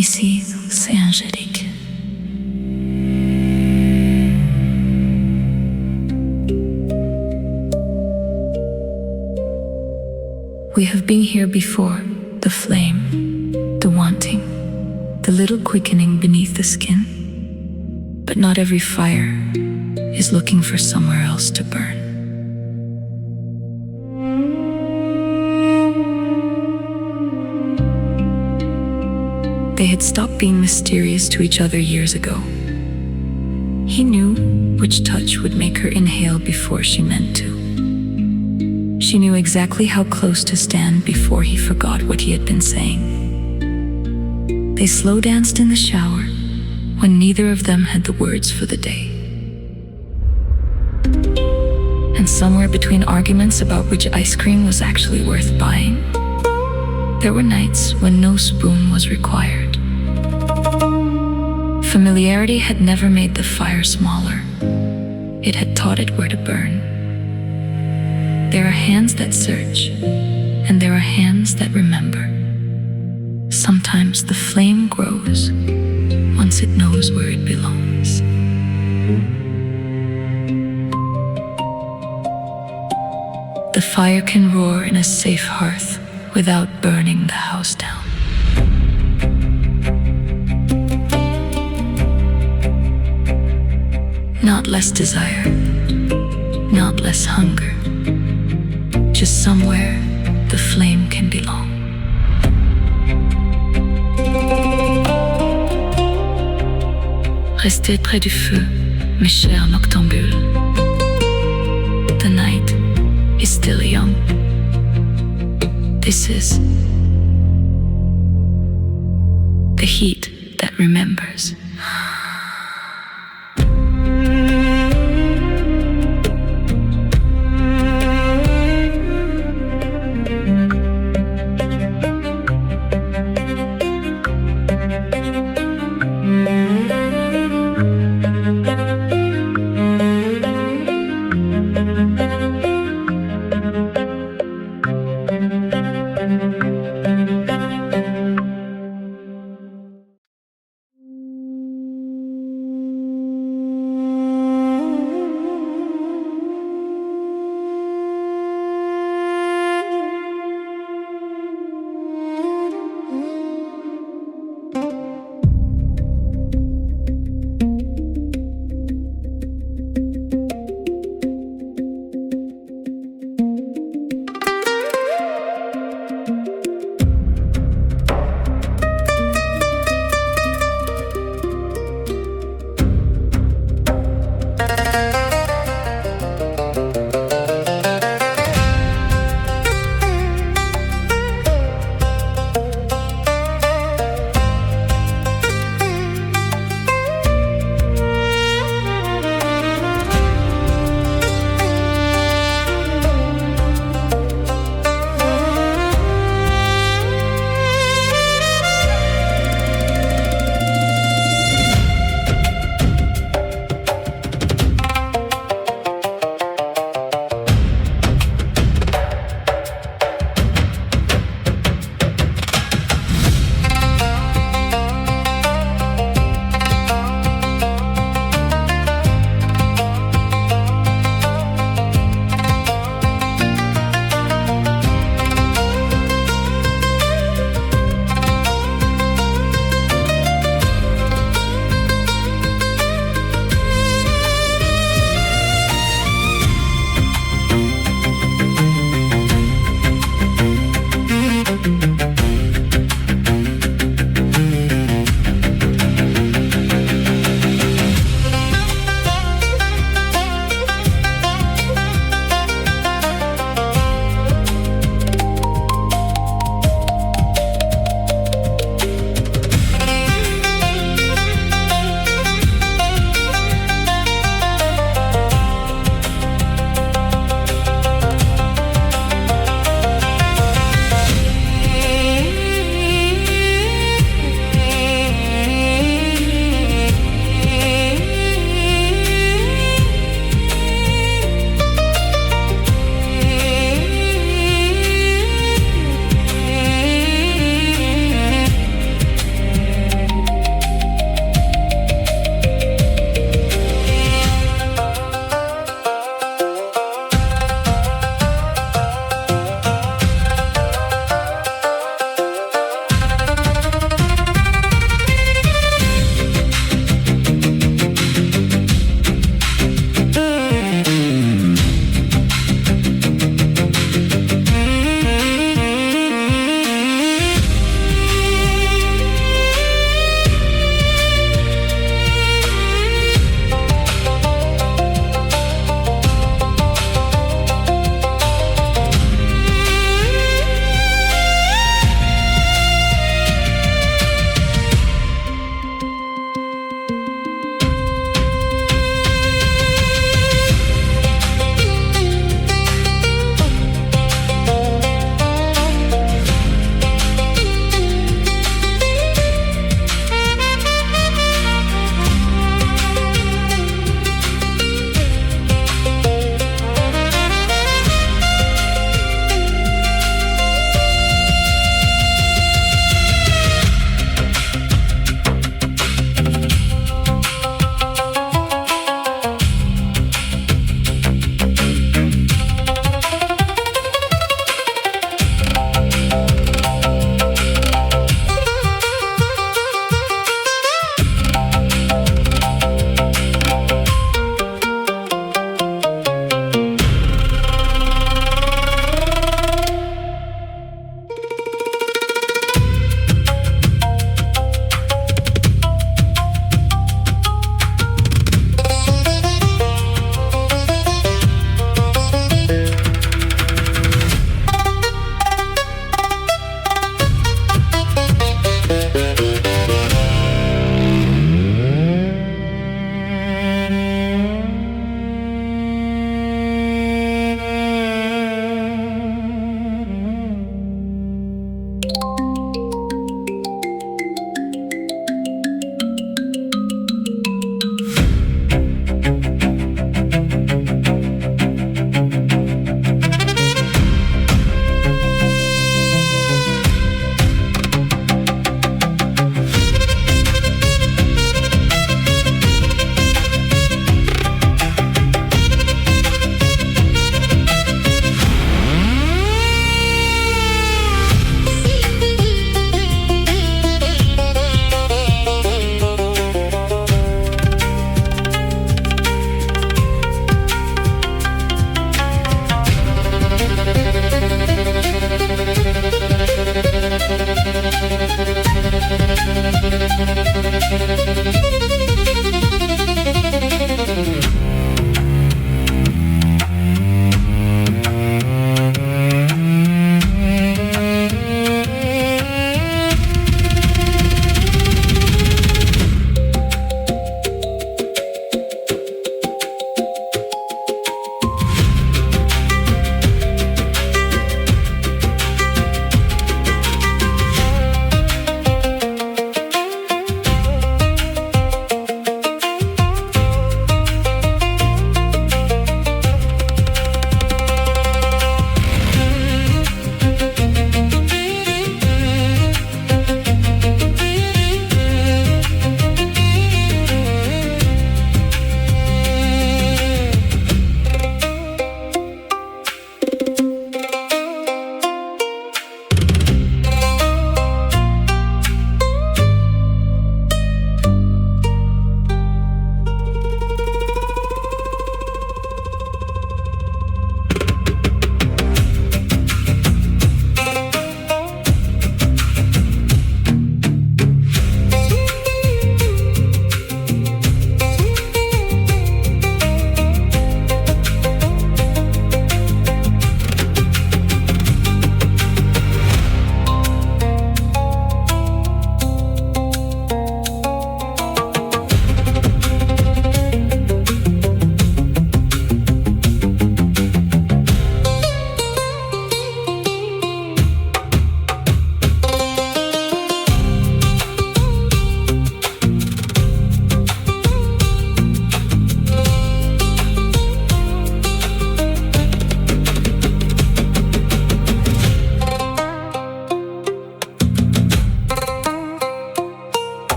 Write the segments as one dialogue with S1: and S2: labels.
S1: Ici, c'est Angélique. We have been here before, the flame, the wanting, the little quickening beneath the skin. But not every fire is looking for somewhere else to burn. They had stopped being mysterious to each other years ago. He knew which touch would make her inhale before she meant to. She knew exactly how close to stand before he forgot what he had been saying. They slow danced in the shower when neither of them had the words for the day. And somewhere between arguments about which ice cream was actually worth buying, there were nights when no spoon was required. Familiarity had never made the fire smaller. It had taught it where to burn. There are hands that search, and there are hands that remember. Sometimes the flame grows once it knows where it belongs. The fire can roar in a safe hearth without burning the house down. Not less desire, not less hunger. Just somewhere the flame can belong. Restez près du feu, mes chers noctambules. The night is still young. This is the heat that remembers.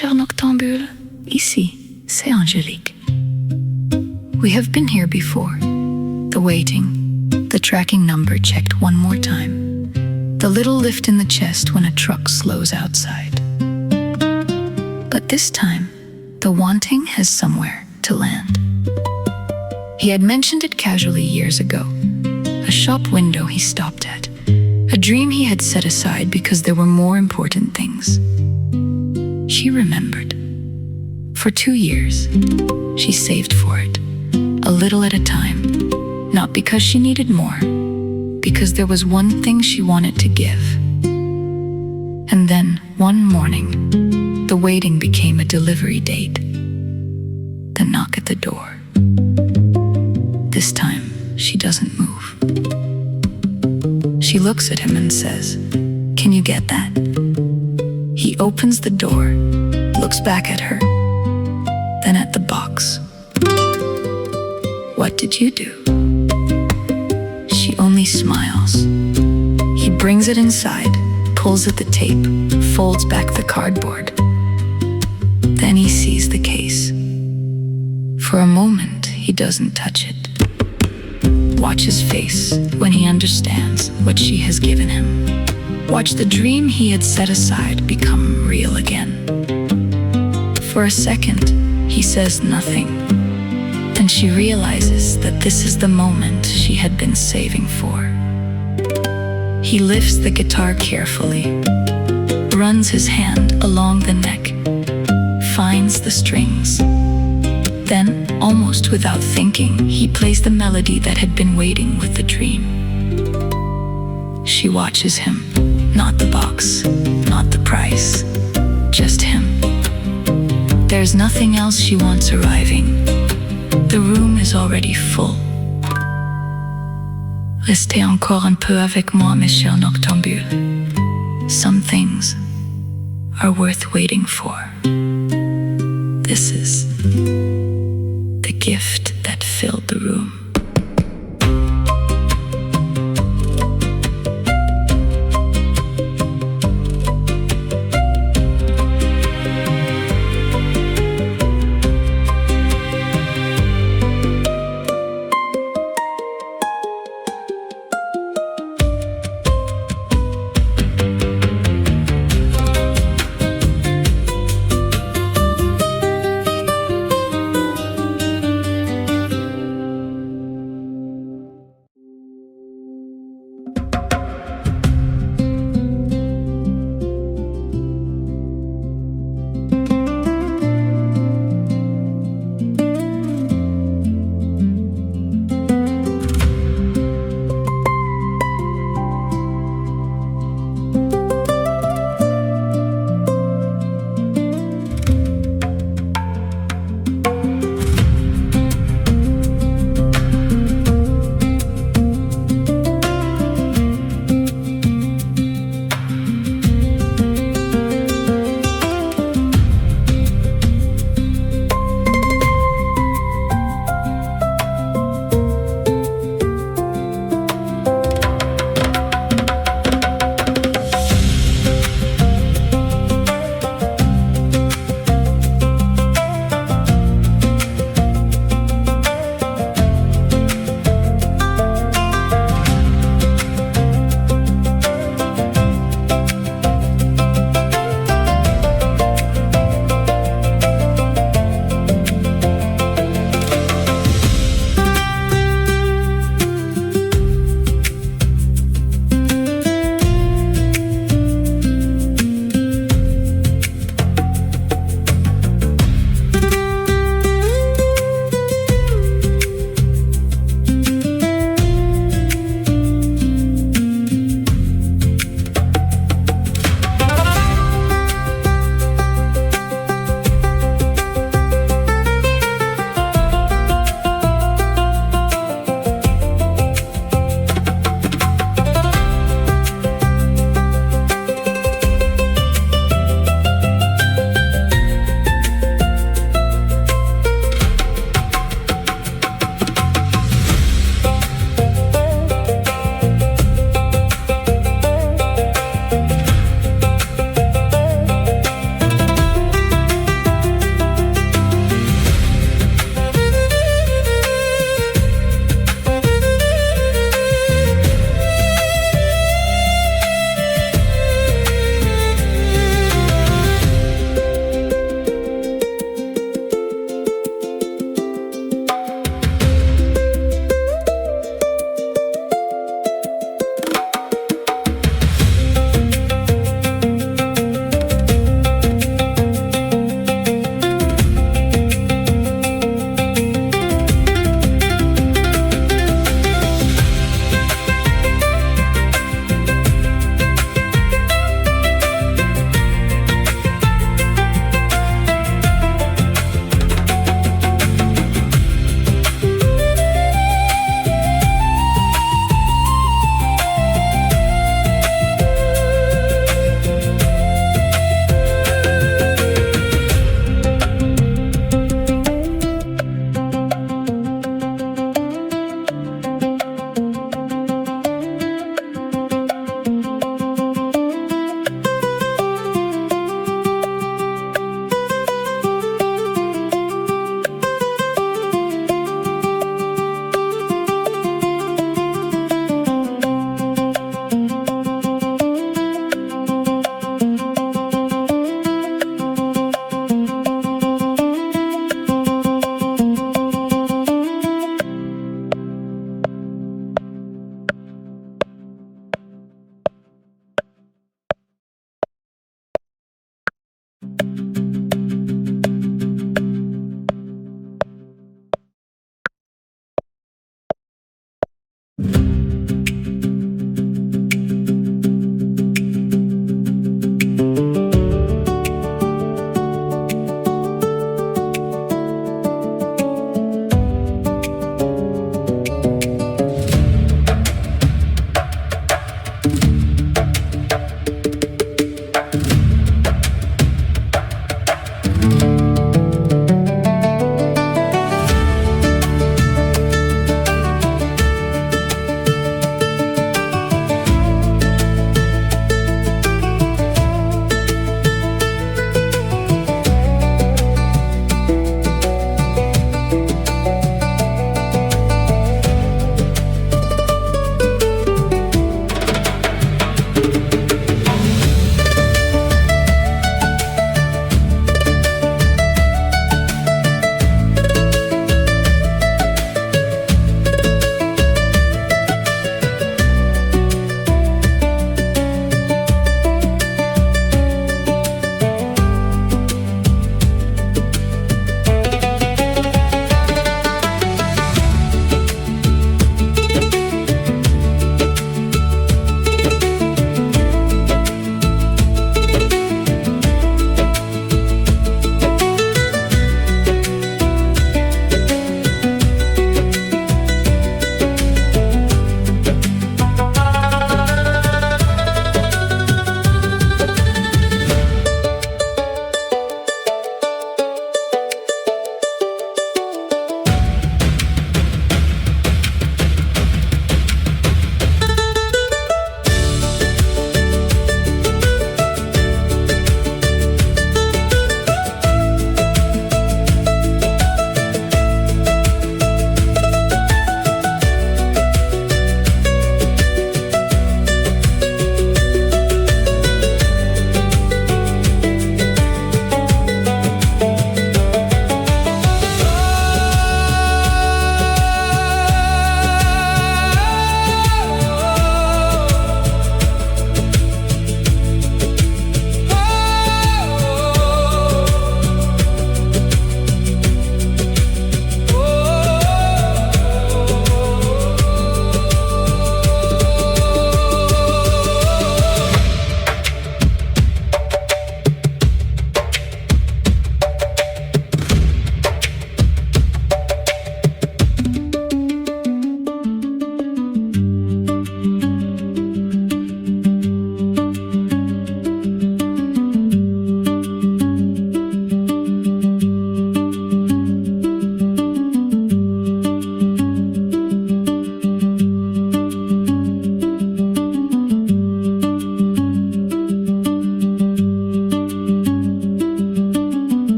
S1: cher noctambule, ici, c'est Angélique. We have been here before. The waiting, the tracking number checked one more time. The little lift in the chest when a truck slows outside. But this time, the wanting has somewhere to land. He had mentioned it casually years ago. A shop window he stopped at. A dream he had set aside because there were more important things. She remembered. For 2 years, she saved for it, a little at a time. Not because she needed more, because there was one thing she wanted to give. And then, one morning, the waiting became a delivery date. The knock at the door. This time, she doesn't move. She looks at him and says, "Can you get that?" He opens the door, looks back at her, then at the box. "What did you do?" She only smiles. He brings it inside, pulls at the tape, folds back the cardboard. Then he sees the case. For a moment, he doesn't touch it. Watch his face when he understands what she has given him. Watch the dream he had set aside become real again. For a second, he says nothing, and she realizes that this is the moment she had been saving for. He lifts the guitar carefully, runs his hand along the neck, finds the strings. Then, almost without thinking, he plays the melody that had been waiting with the dream. She watches him, not the box, not the price, just him. There's nothing else she wants arriving. The room is already full. Restez encore un peu avec moi, mes chers noctambules. Some things are worth waiting for. This is the gift that filled the room.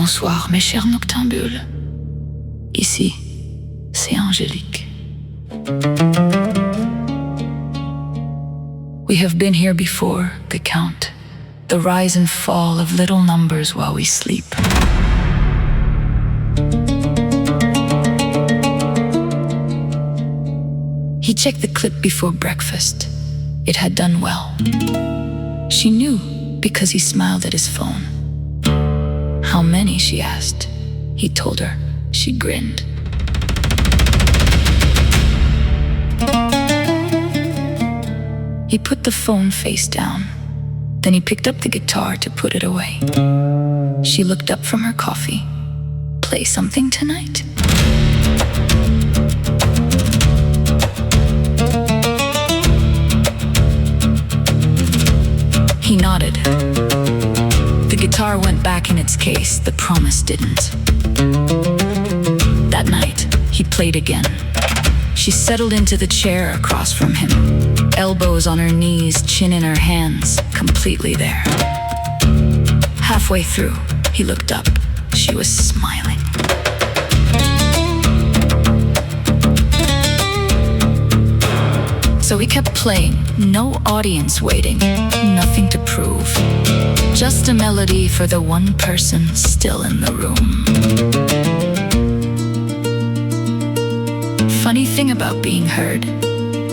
S1: Bonsoir, mes chers noctambules. Ici, c'est Angélique. We have been here before, the Count. The rise and fall of little numbers while we sleep. He checked the clip before breakfast. It had done well. She knew because he smiled at his phone. How many, she asked. He told her. She grinned. He put the phone face down. Then he picked up the guitar to put it away. She looked up from her coffee. Play something tonight? He nodded. The guitar went back in its case. The promise didn't. That night, he played again. She settled into the chair across from him, elbows on her knees, chin in her hands, completely there. Halfway through, he looked up. She was smiling. So he kept playing, no audience waiting, nothing to prove. Just a melody for the one person still in the room. Funny thing about being heard,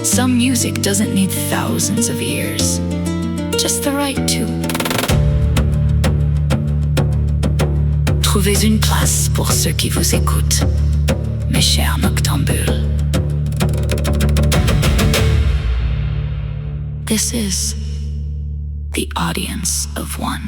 S1: some music doesn't need thousands of ears, just the right tune. Trouvez une place pour ceux qui vous écoutent, mes chers noctambules. This is the audience of one.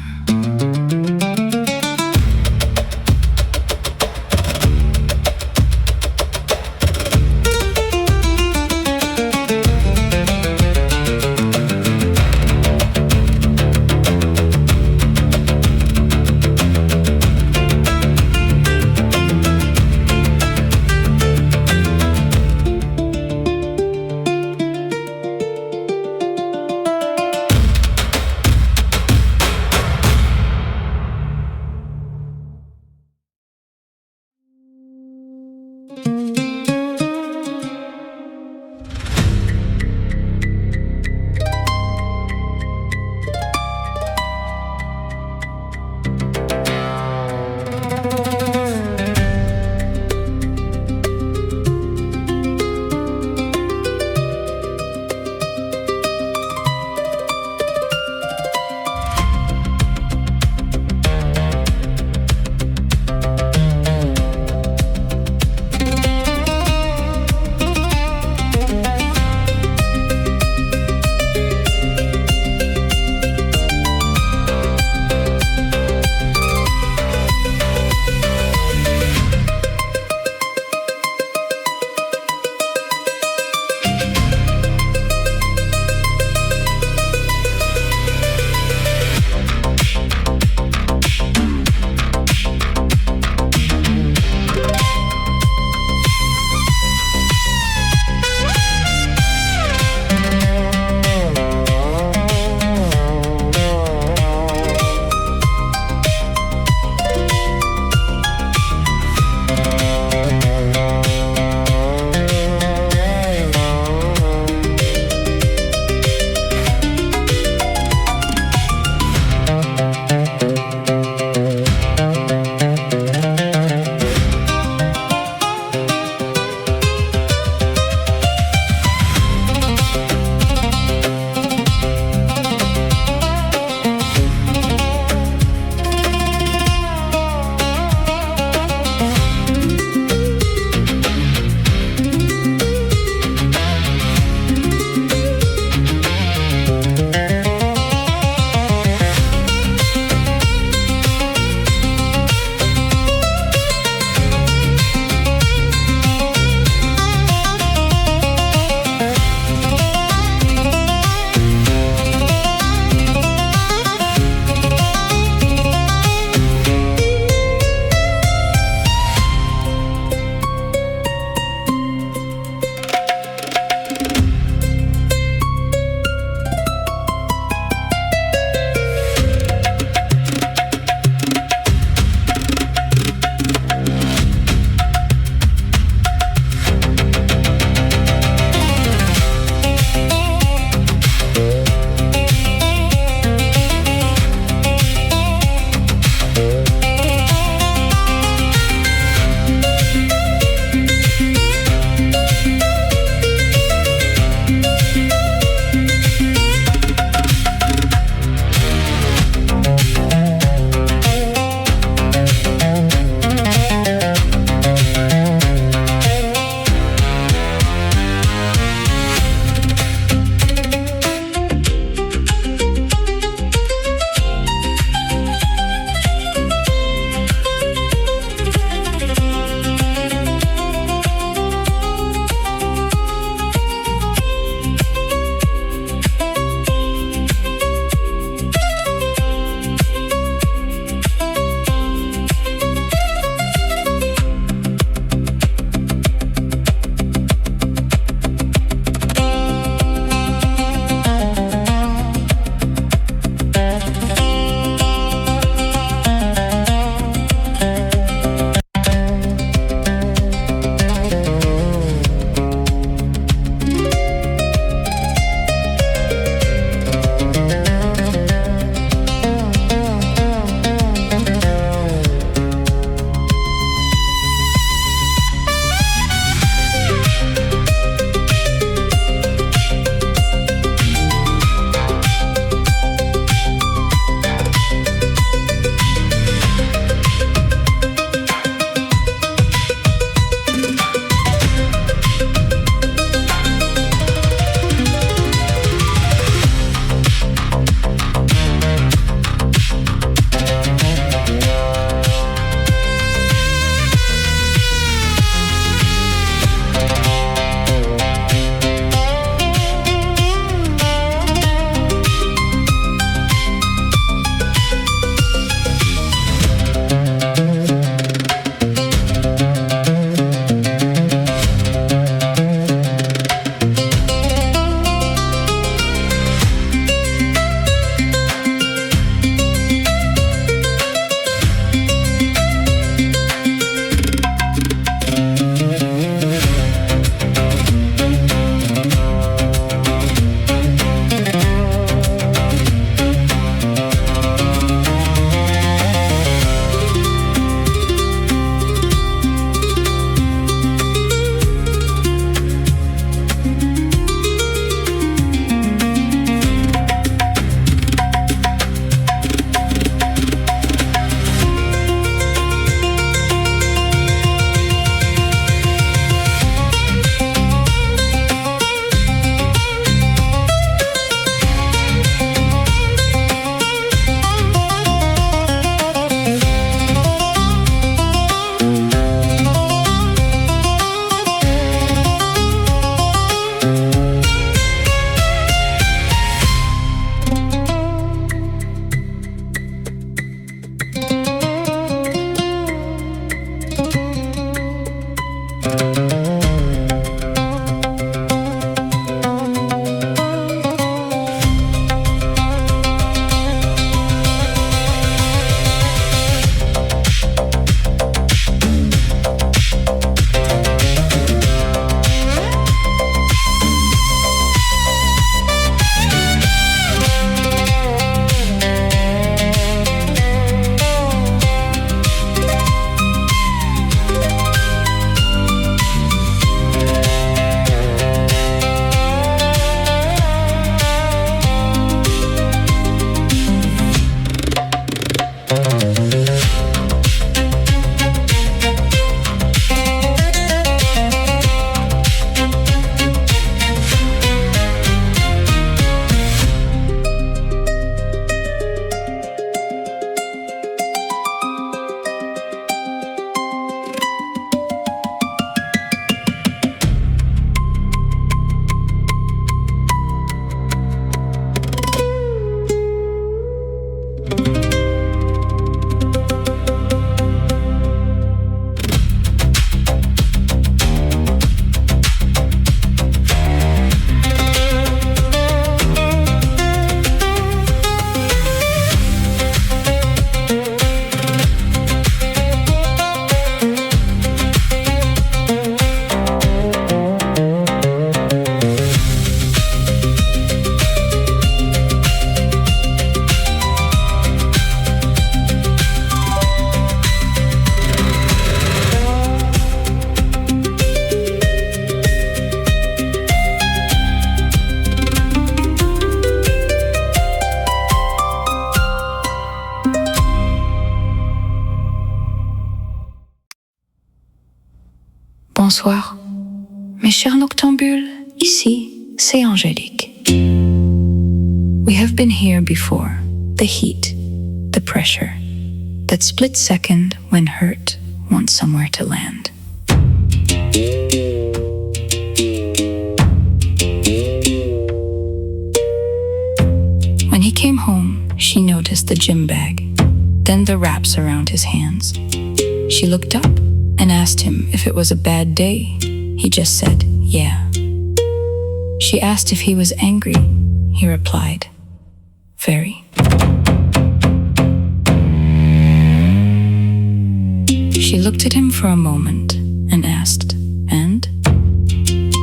S1: Bonsoir. Mes chers noctambules, ici, c'est Angélique. We have been here before. The heat, the pressure, that split second when hurt wants somewhere to land. When he came home, she noticed the gym bag, then the wraps around his hands. She looked up and asked him if it was a bad day. He just said, yeah. She asked if he was angry. He replied, very. She looked at him for a moment and asked, and?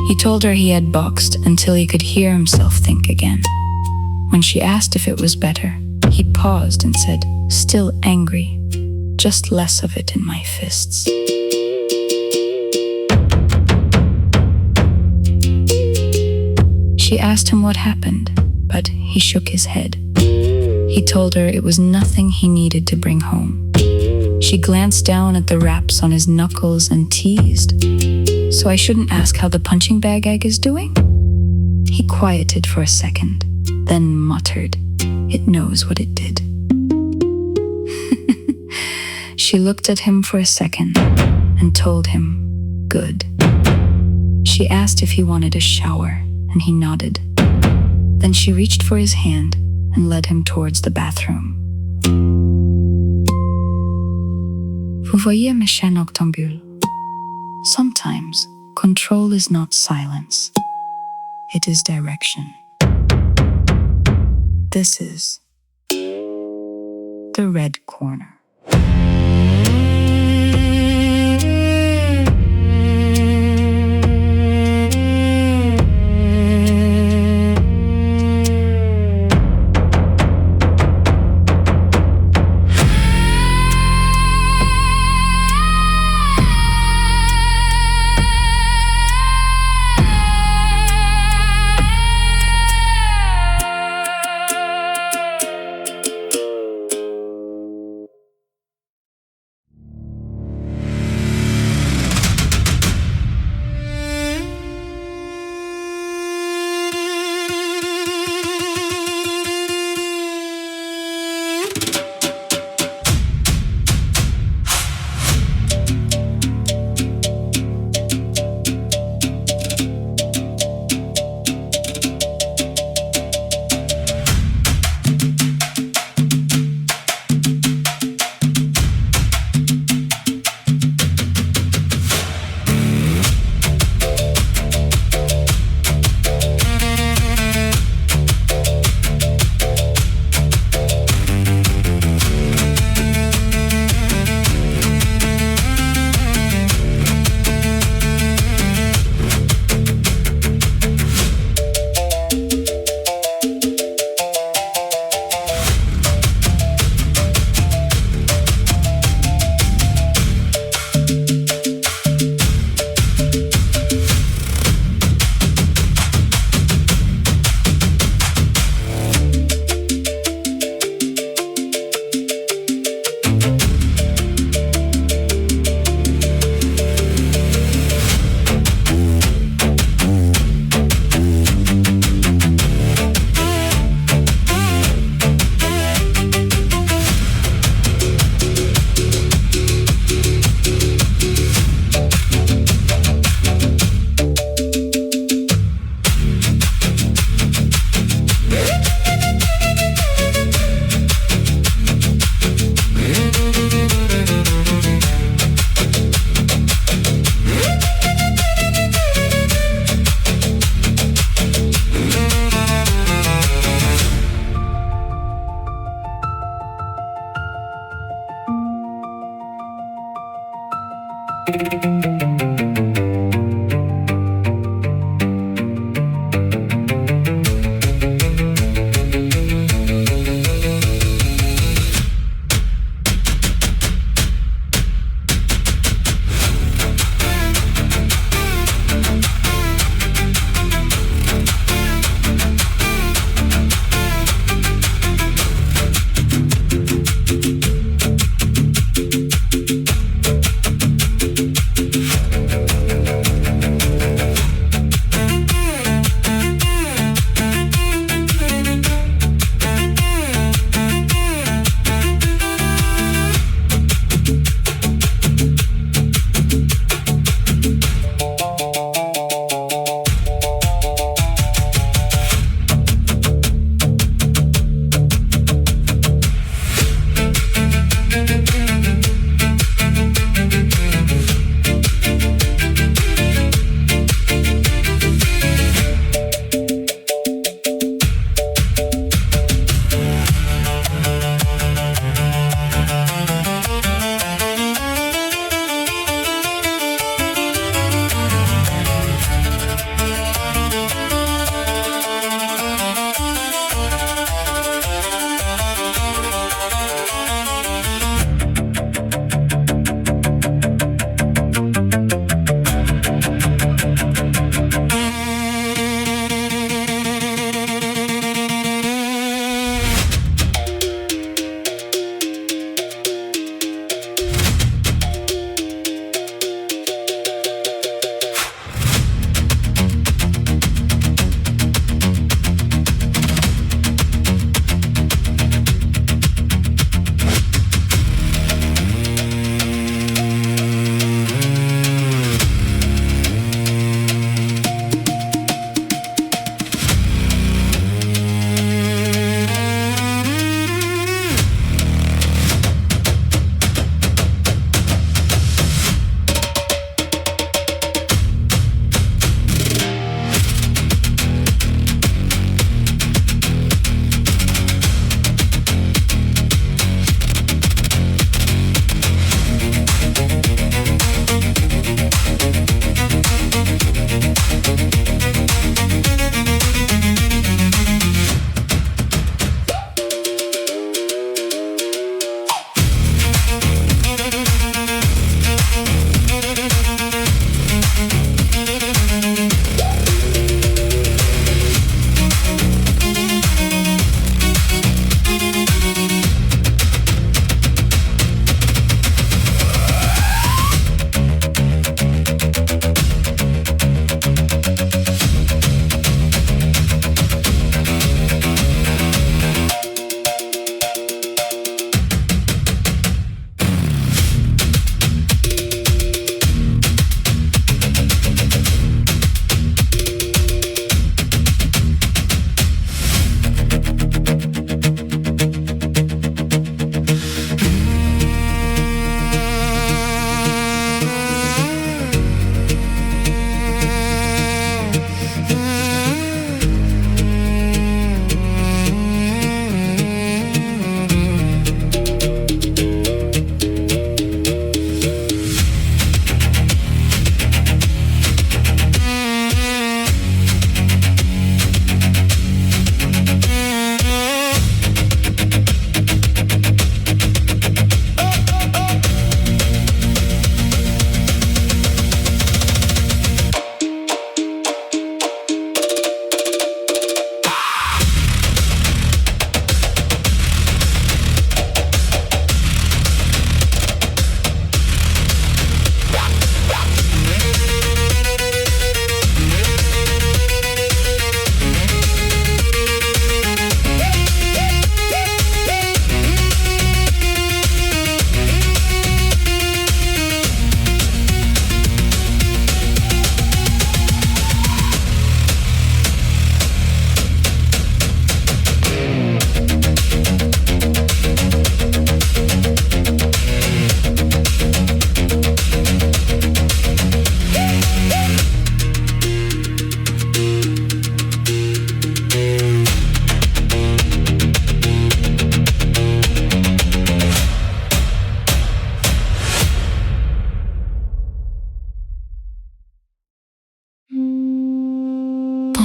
S1: He told her he had boxed until he could hear himself think again. When she asked if it was better, he paused and said, still angry, just less of it in my fists. She asked him what happened, but he shook his head. He told her it was nothing he needed to bring home. She glanced down at the wraps on his knuckles and teased, so I shouldn't ask how the punching bag egg is doing? He quieted for a second, then muttered, it knows what it did. She looked at him for a second and told him, good. She asked if he wanted a shower, and he nodded. Then she reached for his hand and led him towards the bathroom. Vous voyez, mes chers noctambules, sometimes control is not silence, it is direction. This is the Red Corner.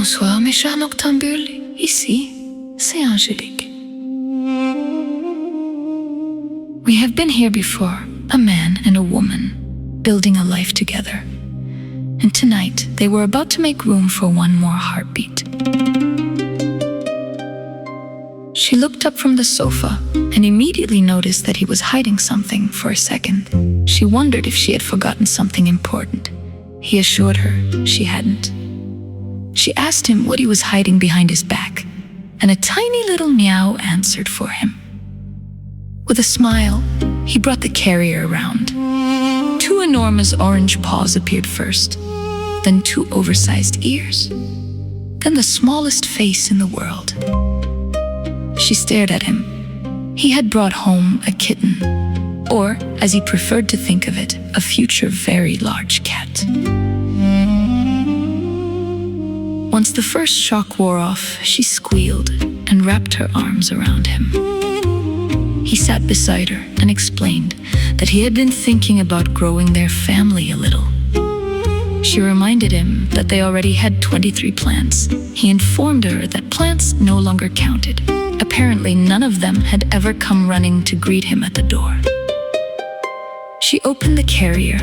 S1: Bonsoir, mes chers noctambules. Ici, c'est Angélique. We have been here before, a man and a woman, building a life together. And tonight, they were about to make room for one more heartbeat. She looked up from the sofa and immediately noticed that he was hiding something for a second. She wondered if she had forgotten something important. He assured her she hadn't. She asked him what he was hiding behind his back, and a tiny little meow answered for him. With a smile, he brought the carrier around. Two enormous orange paws appeared first, then two oversized ears, then the smallest face in the world. She stared at him. He had brought home a kitten, or, as he preferred to think of it, a future very large cat. Once the first shock wore off, she squealed and wrapped her arms around him. He sat beside her and explained that he had been thinking about growing their family a little. She reminded him that they already had 23 plants. He informed her that plants no longer counted. Apparently, none of them had ever come running to greet him at the door. She opened the carrier.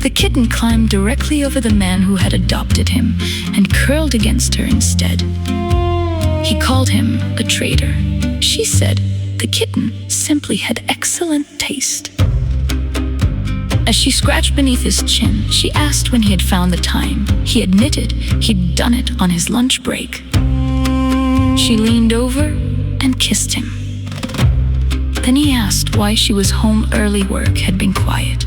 S1: The kitten climbed directly over the man who had adopted him and curled against her instead. He called him a traitor. She said the kitten simply had excellent taste. As she scratched beneath his chin, she asked when he had found the time. He admitted he'd done it on his lunch break. She leaned over and kissed him. Then he asked why she was home early. Work had been quiet.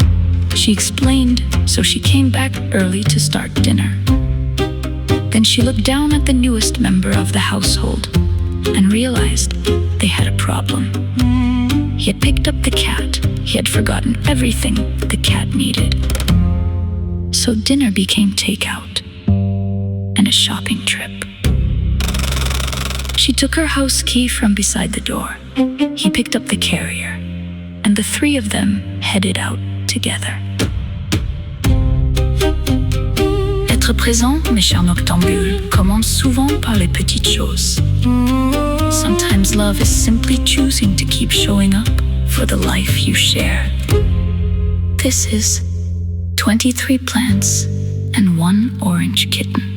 S1: She explained, so she came back early to start dinner. Then she looked down at the newest member of the household and realized they had a problem. He had picked up the cat. He had forgotten everything the cat needed. So dinner became takeout and a shopping trip. She took her house key from beside the door. He picked up the carrier, and the three of them headed out together. Être présent, mes chers noctambules, commence souvent par les petites choses. Sometimes love is simply choosing to keep showing up for the life you share. This is 23 plants and one orange kitten.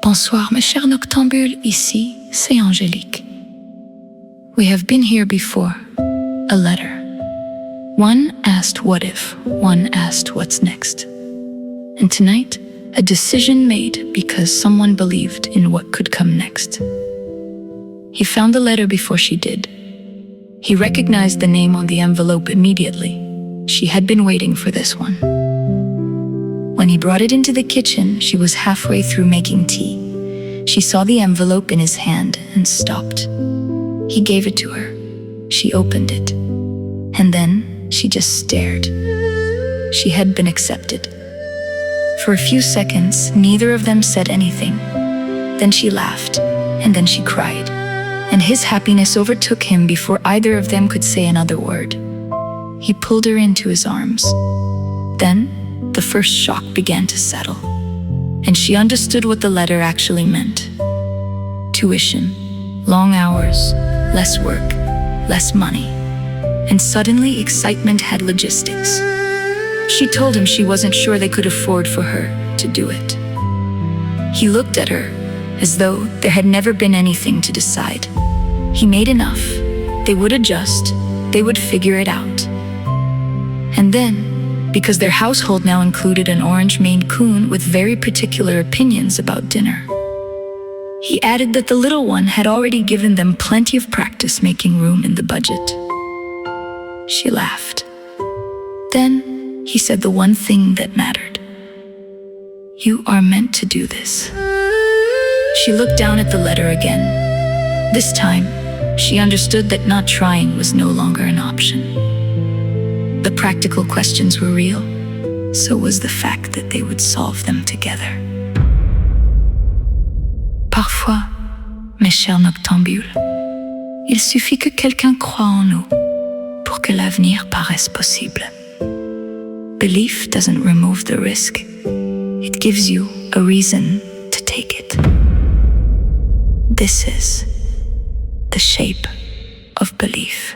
S1: Bonsoir, mes chers noctambules, ici, c'est Angélique. We have been here before. A letter. One asked what if, one asked what's next. And tonight, a decision made because someone believed in what could come next. He found the letter before she did. He recognized the name on the envelope immediately. She had been waiting for this one. When he brought it into the kitchen, she was halfway through making tea. She saw the envelope in his hand and stopped. He gave it to her. She opened it. And then she just stared. She had been accepted. For a few seconds, neither of them said anything. Then she laughed, and then she cried. And his happiness overtook him before either of them could say another word. He pulled her into his arms. Then, the first shock began to settle, and she understood what the letter actually meant. Tuition, long hours, less work, less money. And suddenly excitement had logistics. She told him she wasn't sure they could afford for her to do it. He looked at her as though there had never been anything to decide. He made enough. They would adjust. They would figure it out. And then, because their household now included an orange Maine Coon with very particular opinions about dinner, he added that the little one had already given them plenty of practice making room in the budget. She laughed. Then he said the one thing that mattered. "You are meant to do this." She looked down at the letter again. This time, she understood that not trying was no longer an option. The practical questions were real, so was the fact that they would solve them together. Parfois, mes chers noctambules, il suffit que quelqu'un croie en nous pour que l'avenir paraisse possible. Belief doesn't remove the risk. It gives you a reason to take it. This is the shape of belief.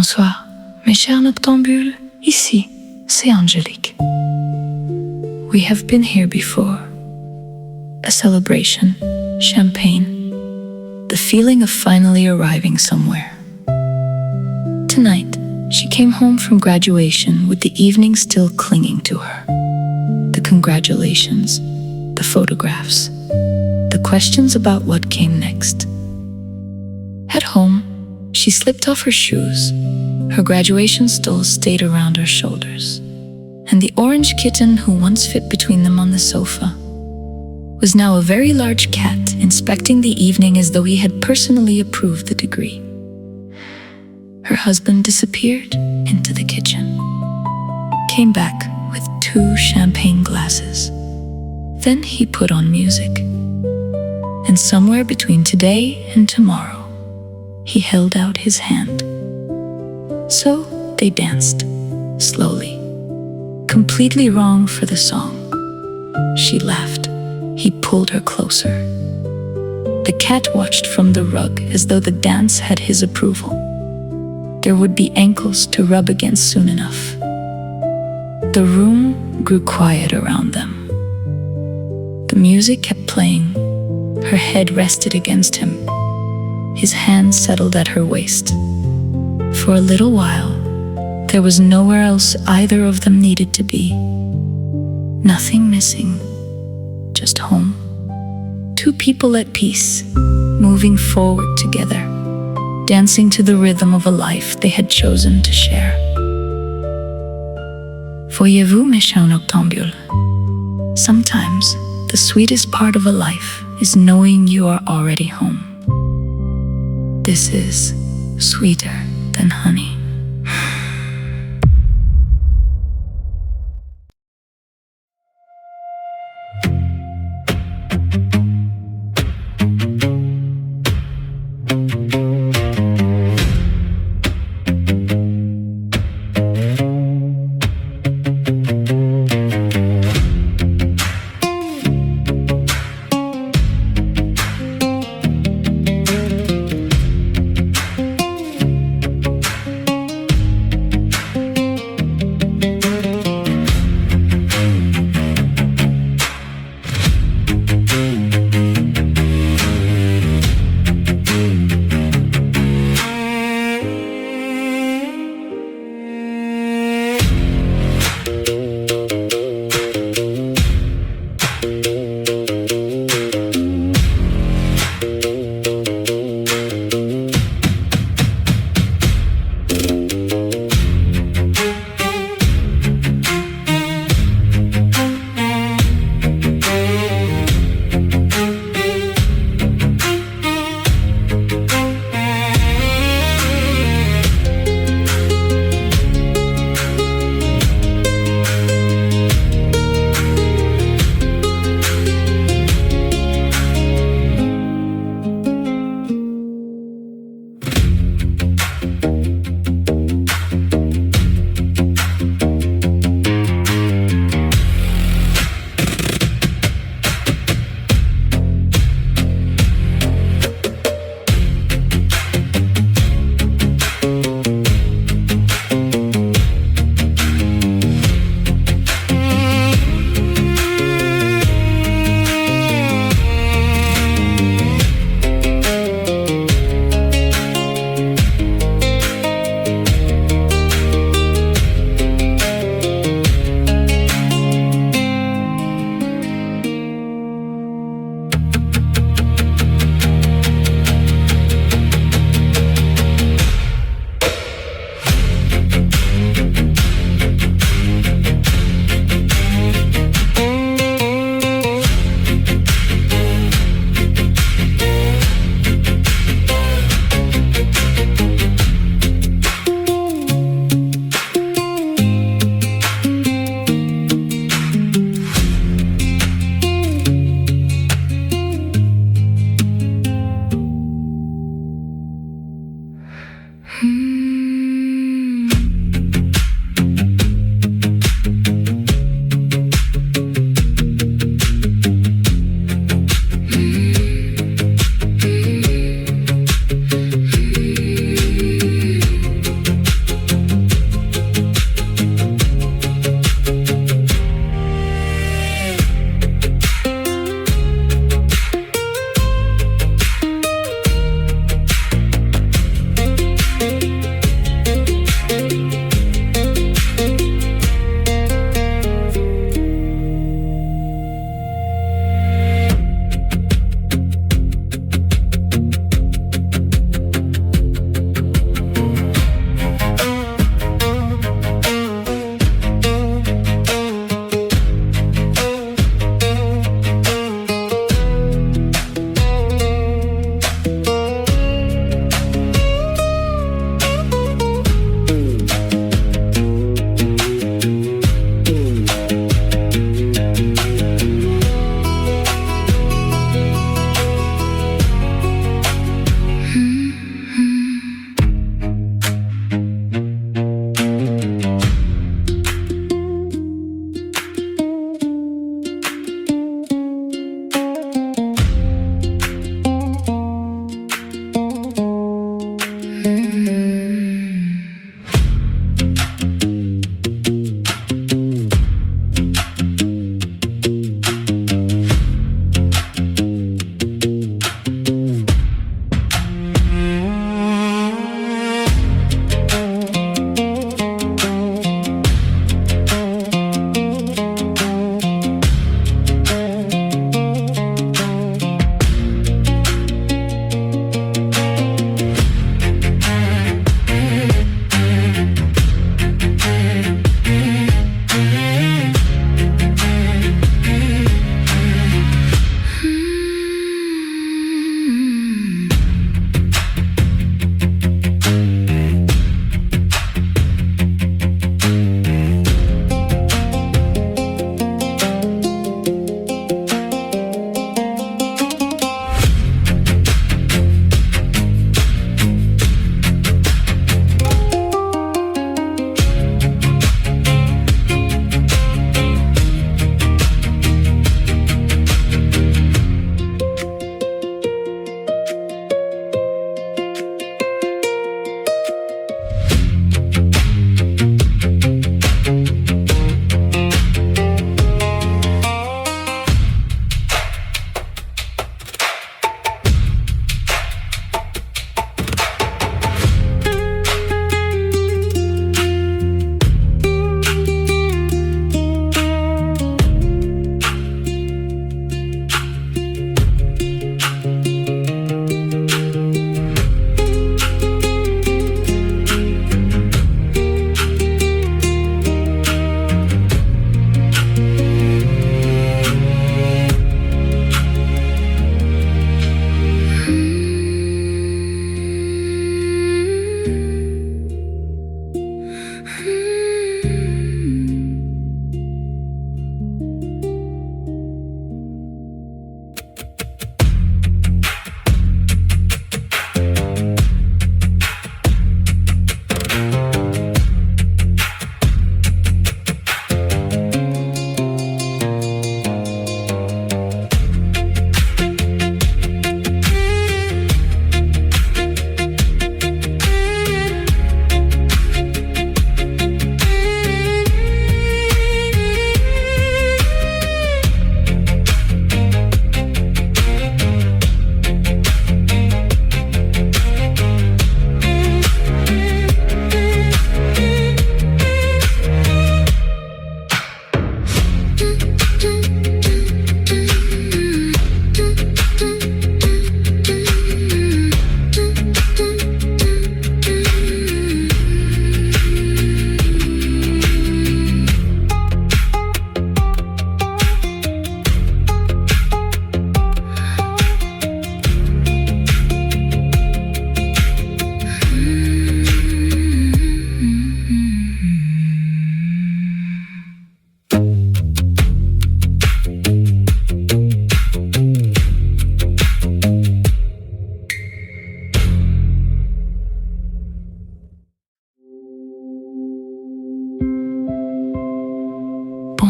S1: Bonsoir, mes chers noctambules. Ici, c'est Angélique. We have been here before. A celebration, champagne, the feeling of finally arriving somewhere. Tonight, she came home from graduation with the evening still clinging to her. The congratulations, the photographs, the questions about what came next. At home, she slipped off her shoes. Her graduation stole stayed around her shoulders, and the orange kitten who once fit between them on the sofa was now a very large cat inspecting the evening as though he had personally approved the degree. Her husband disappeared into the kitchen, came back with 2 champagne glasses. Then he put on music, and somewhere between today and tomorrow, he held out his hand. So they danced, slowly, completely wrong for the song. She laughed. He pulled her closer. The cat watched from the rug as though the dance had his approval. There would be ankles to rub against soon enough. The room grew quiet around them. The music kept playing. Her head rested against him. His hand settled at her waist. For a little while, there was nowhere else either of them needed to be. Nothing missing, just home. 2 people at peace, moving forward together, dancing to the rhythm of a life they had chosen to share. Voyez-vous, mes chers noctambules? Sometimes, the sweetest part of a life is knowing you are already home. This is sweeter than honey.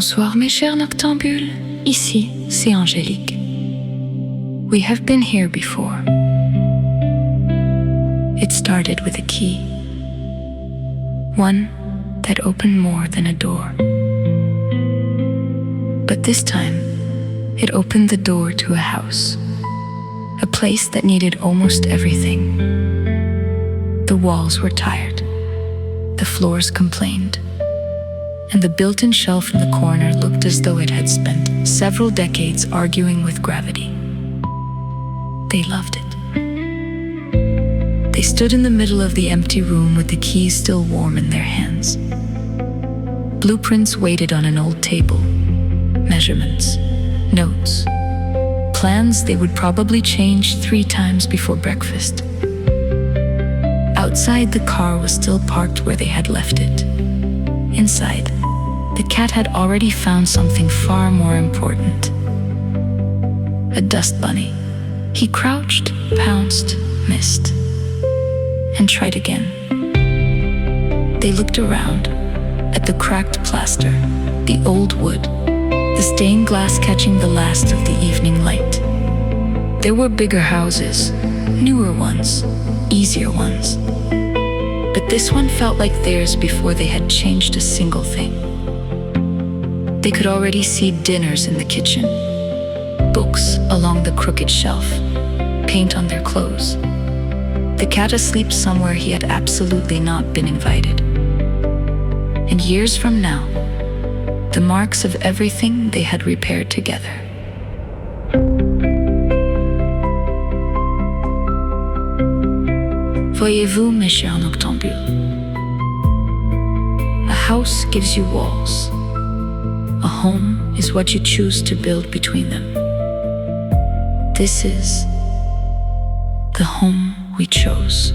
S1: Bonsoir mes chers noctambules, ici c'est Angélique. We have been here before. It started with a key, one that opened more than a door. But this time, it opened the door to a house, a place that needed almost everything. The walls were tired, the floors complained, and the built-in shelf in the corner looked as though it had spent several decades arguing with gravity. They loved it. They stood in the middle of the empty room with the keys still warm in their hands. Blueprints waited on an old table, measurements, notes, plans they would probably change 3 times before breakfast. Outside, the car was still parked where they had left it. Inside, the cat had already found something far more important. A dust bunny. He crouched, pounced, missed, and tried again. They looked around, at the cracked plaster, the old wood, the stained glass catching the last of the evening light. There were bigger houses, newer ones, easier ones. But this one felt like theirs before they had changed a single thing. They could already see dinners in the kitchen, books along the crooked shelf, paint on their clothes. The cat asleep somewhere he had absolutely not been invited. And years from now, the marks of everything they had repaired together. Voyez-vous, mes chers noctambules? A house gives you walls. A home is what you choose to build between them. This is the home we chose.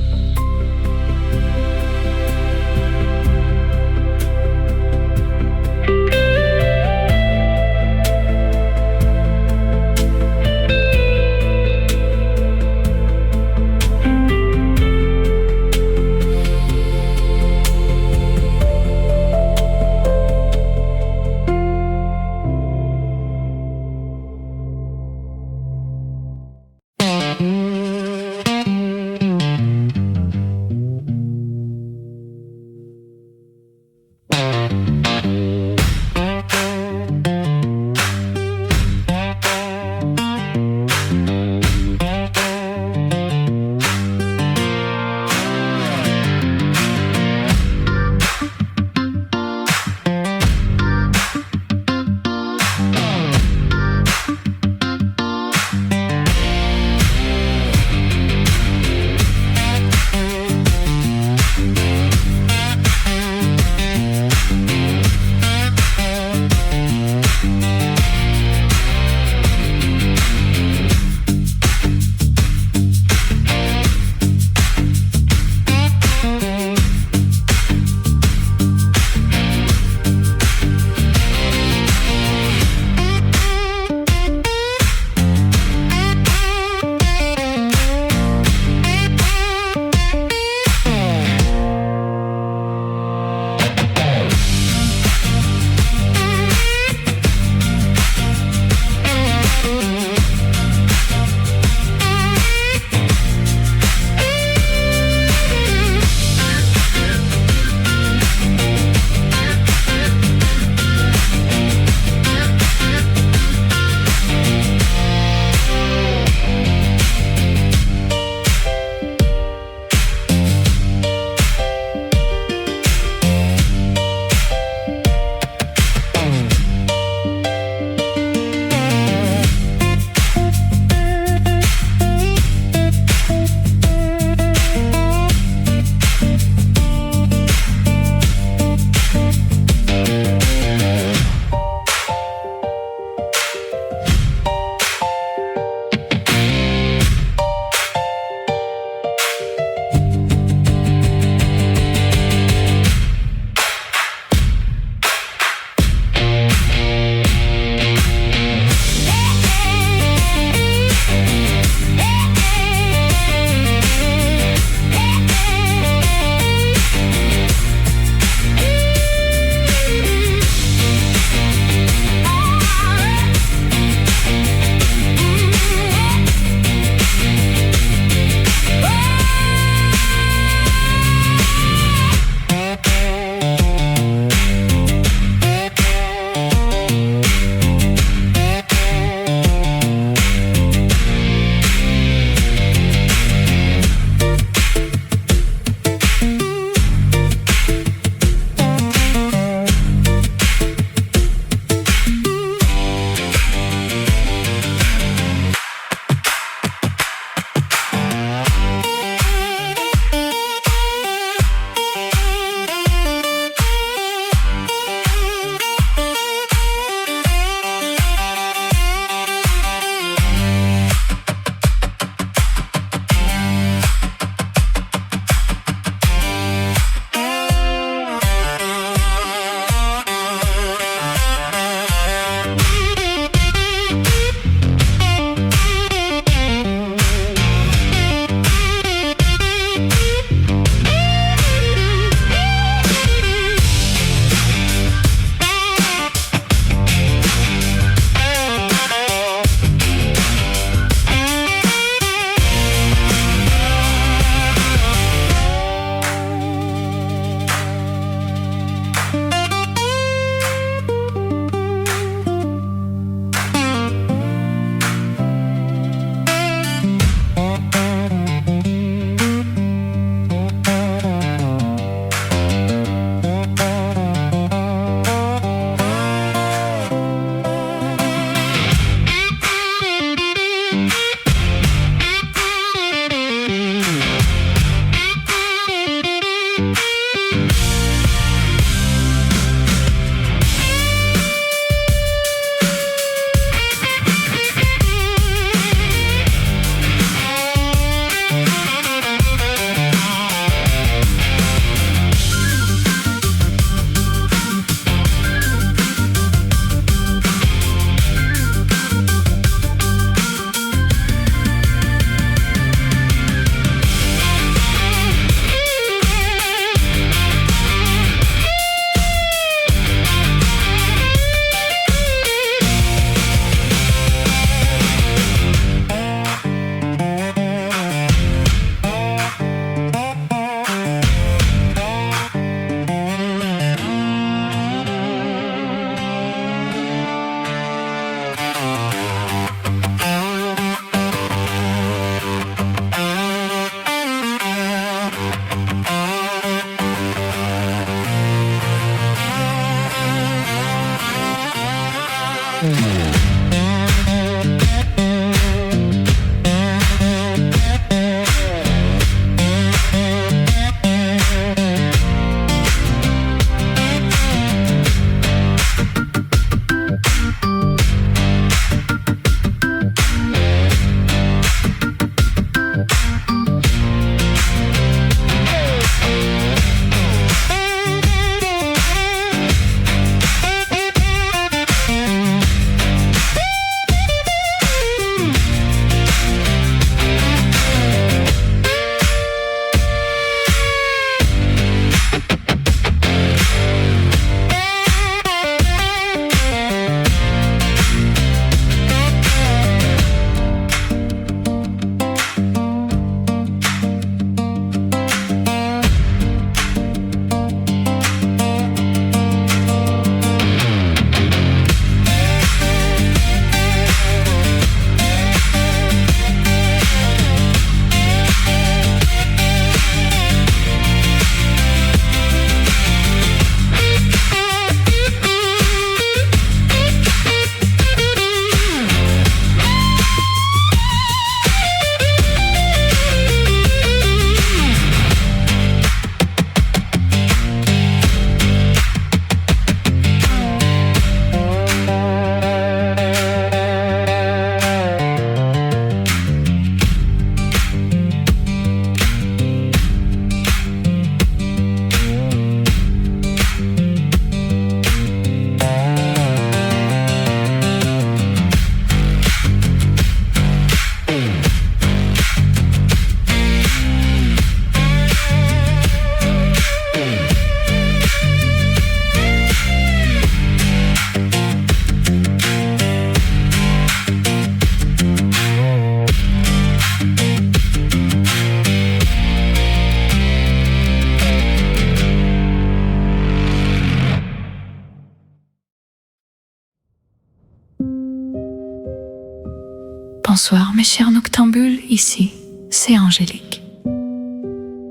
S1: Bonsoir, mes chers noctambules, ici, c'est Angélique.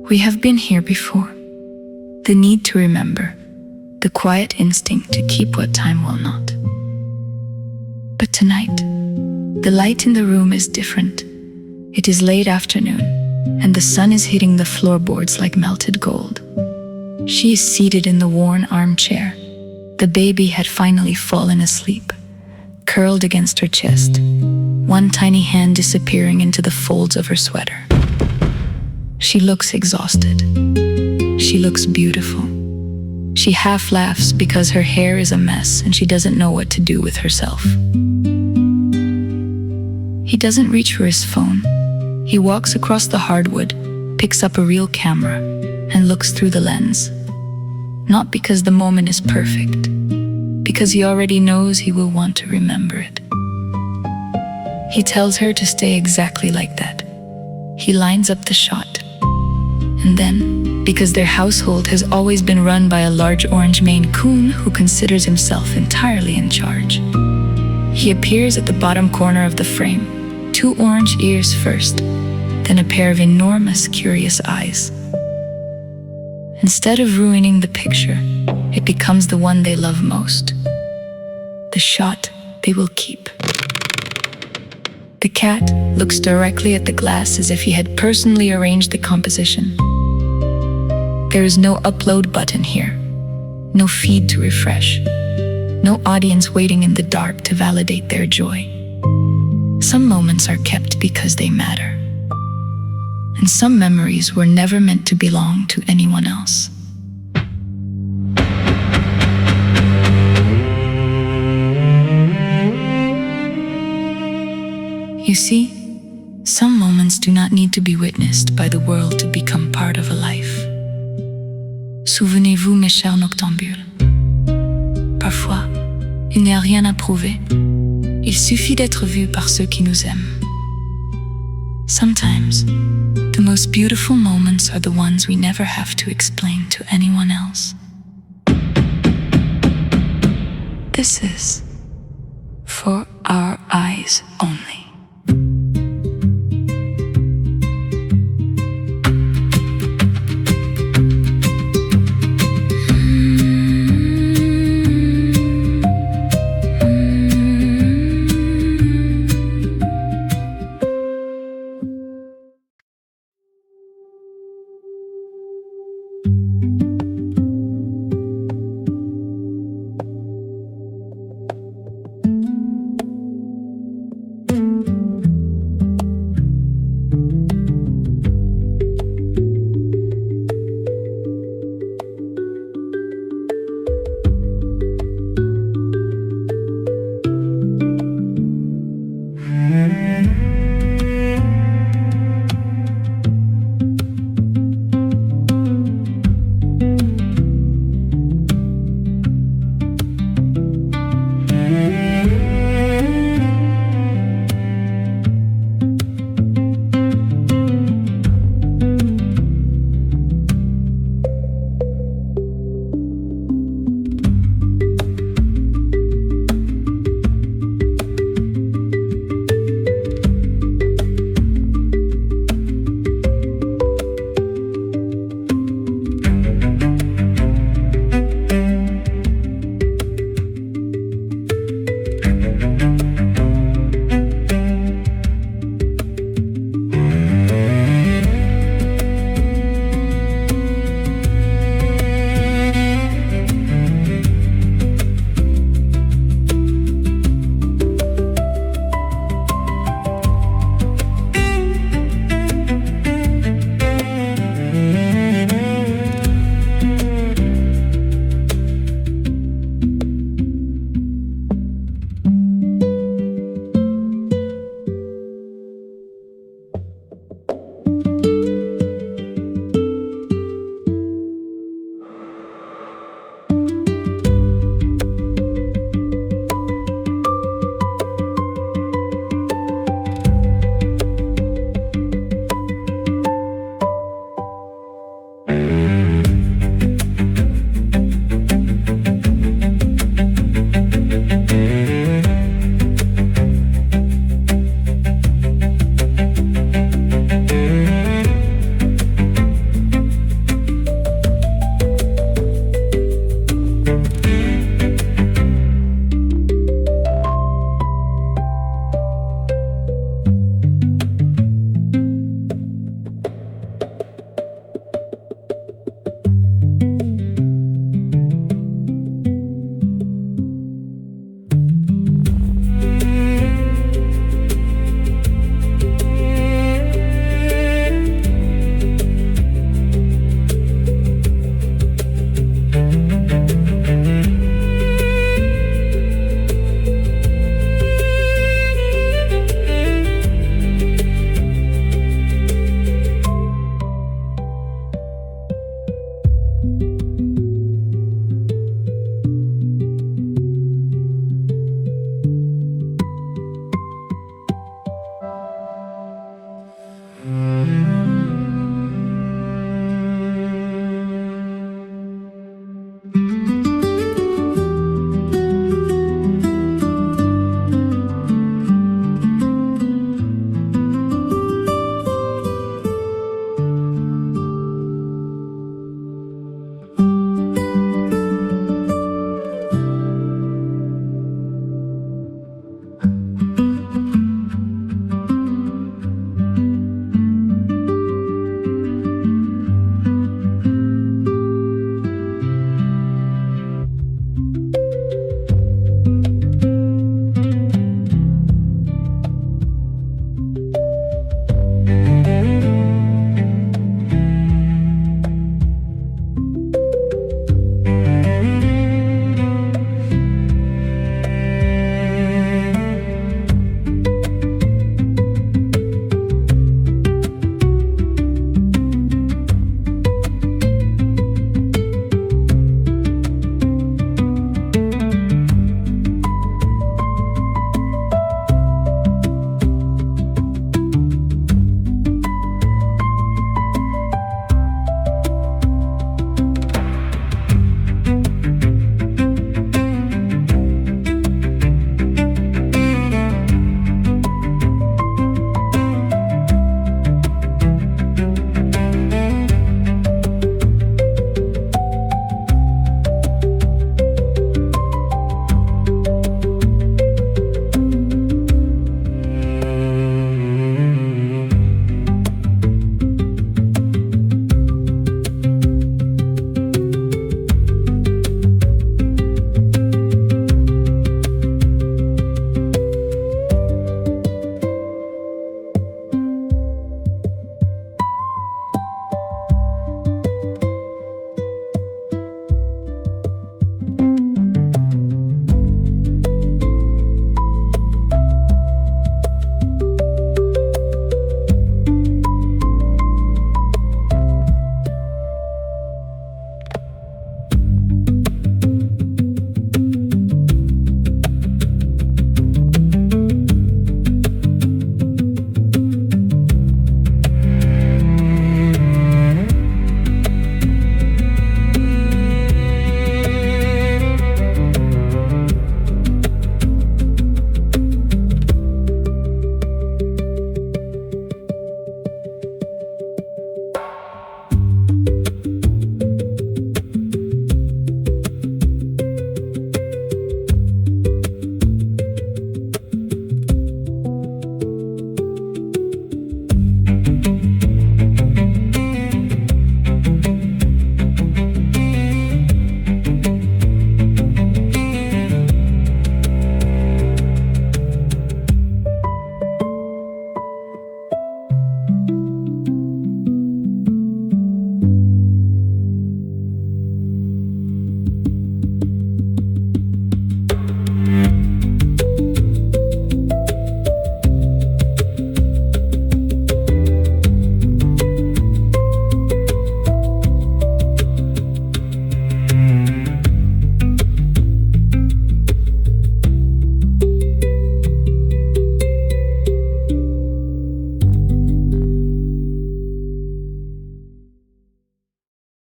S1: We have been here before. The need to remember, the quiet instinct to keep what time will not. But tonight, the light in the room is different. It is late afternoon, and the sun is hitting the floorboards like melted gold. She is seated in the worn armchair. The baby had finally fallen asleep, curled against her chest, one tiny hand disappearing into the folds of her sweater. She looks exhausted. She looks beautiful. She half laughs because her hair is a mess and she doesn't know what to do with herself. He doesn't reach for his phone. He walks across the hardwood, picks up a real camera, and looks through the lens. Not because the moment is perfect, because he already knows he will want to remember it. He tells her to stay exactly like that. He lines up the shot. And then, because their household has always been run by a large orange Maine Coon who considers himself entirely in charge, he appears at the bottom corner of the frame, 2 orange ears first, then a pair of enormous, curious eyes. Instead of ruining the picture, it becomes the one they love most. The shot they will keep. The cat looks directly at the glass as if he had personally arranged the composition. There is no upload button here, no feed to refresh, no audience waiting in the dark to validate their joy. Some moments are kept because they matter, and some memories were never meant to belong to anyone else. You see, some moments do not need to be witnessed by the world to become part of a life. Souvenez-vous, mes chers noctambules. Parfois, il n'y a rien à prouver. Il suffit d'être vu par ceux qui nous aiment. Sometimes, the most beautiful moments are the ones we never have to explain to anyone else. This is for our eyes only.